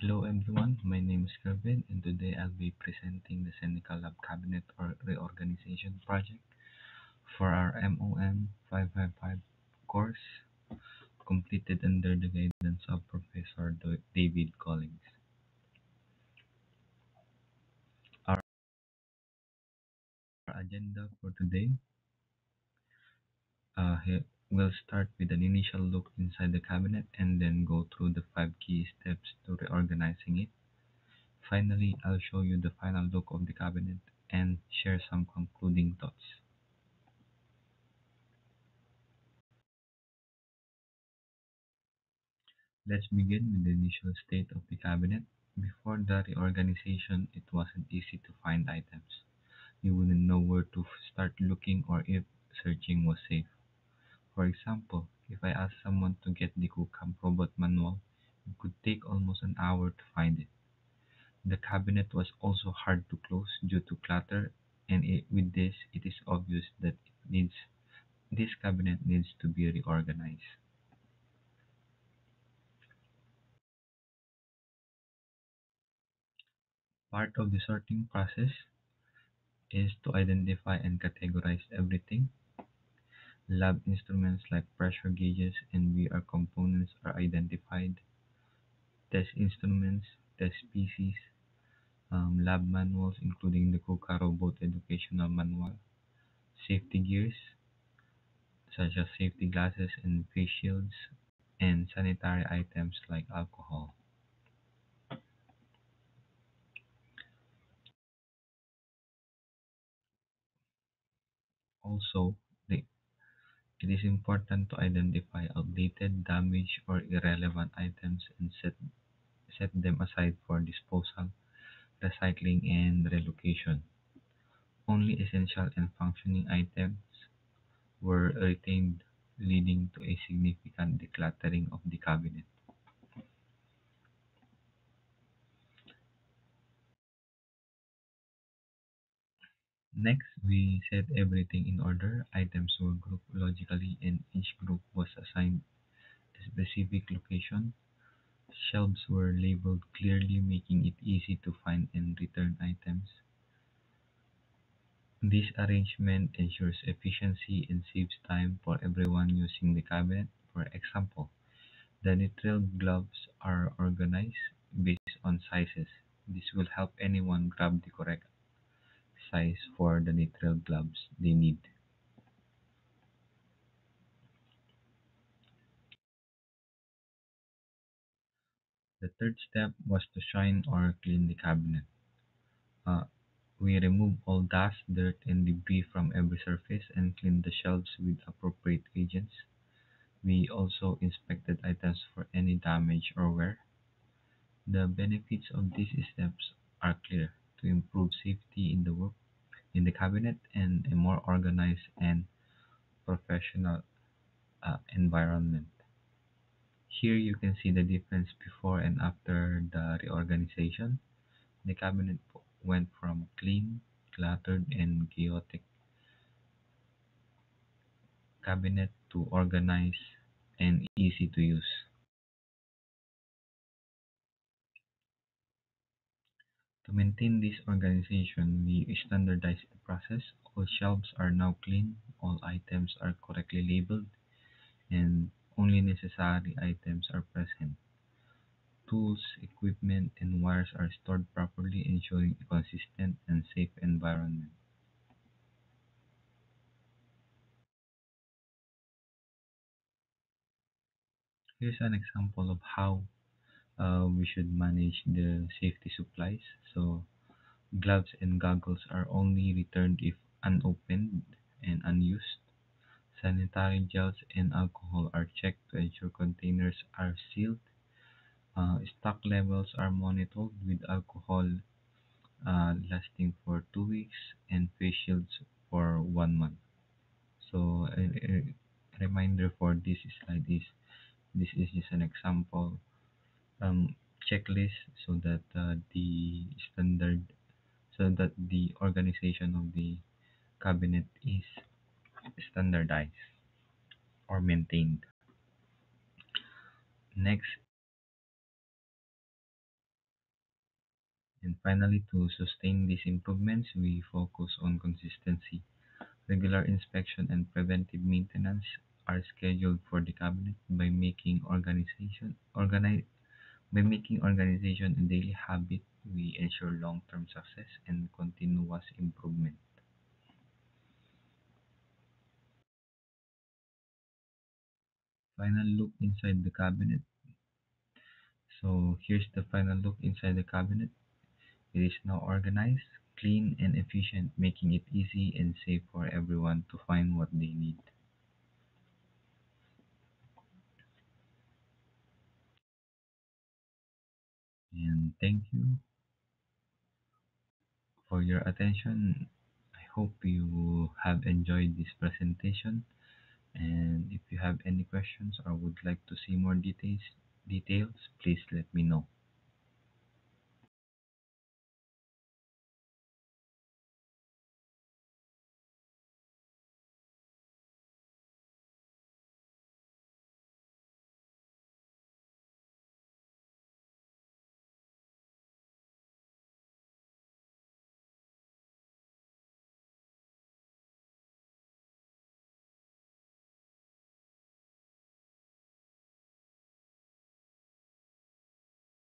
Hello everyone, my name is Kelvin and today I'll be presenting the Seneca Lab Cabinet or Reorganization Project for our MOM 555 course completed under the guidance of Professor David Collins. Our agenda for today, we'll start with an initial look inside the cabinet and then go through the 5 key steps to reorganizing it. Finally, I'll show you the final look of the cabinet and share some concluding thoughts. Let's begin with the initial state of the cabinet. Before the reorganization, it wasn't easy to find items. You wouldn't know where to start looking or if searching was safe. For example, if I asked someone to get the CookCamp robot manual, it could take almost an hour to find it. The cabinet was also hard to close due to clutter, and with this, it is obvious that this cabinet needs to be reorganized. Part of the sorting process is to identify and categorize everything. Lab instruments like pressure gauges and VR components are identified. Test instruments, test PCs, lab manuals including the KUKA robot educational manual, safety gears such as safety glasses and face shields, and sanitary items like alcohol. Also, the, it is important to identify outdated, damaged, or irrelevant items and set them aside for disposal, recycling, and relocation. Only essential and functioning items were retained, leading to a significant decluttering of the cabinet. Next, we set everything in order. Items were grouped logically, and each group was assigned a specific location. Shelves were labeled clearly, making it easy to find and return items. This arrangement ensures efficiency and saves time for everyone using the cabinet. For example, the nitrile gloves are organized based on sizes. This will help anyone grab the correct size for the nitrile gloves they need. The third step was to shine or clean the cabinet. Uh, we remove all dust, dirt, and debris from every surface and clean the shelves with appropriate agents. We also inspected items for any damage or wear. The benefits of these steps are clear: to improve safety in the cabinet and a more organized and professional environment. Here you can see the difference before and after the reorganization. The cabinet went from clean, cluttered, and chaotic cabinet to organized and easy to use. To maintain this organization, we standardized the process. All shelves are now clean, all items are correctly labeled, and only necessary items are present. Tools, equipment, and wires are stored properly, ensuring a consistent and safe environment. Here's an example of how we should manage the safety supplies. So, gloves and goggles are only returned if unopened and unused. Sanitary gels and alcohol are checked to ensure containers are sealed. Stock levels are monitored with alcohol lasting for 2 weeks and face shields for 1 month. So a reminder for this slide is this is just an example um, checklist so that the organization of the cabinet is standardized or maintained. Next, And finally, to sustain these improvements, we focus on consistency. Regular inspection and preventive maintenance are scheduled for the cabinet by making organization a daily habit. We ensure long-term success and continuous improvement. Final look inside the cabinet. So here's the final look inside the cabinet. It is now organized, clean, and efficient, making it easy and safe for everyone to find what they need. And thank you for your attention. I hope you have enjoyed this presentation. And if you have any questions or would like to see more details, please let me know.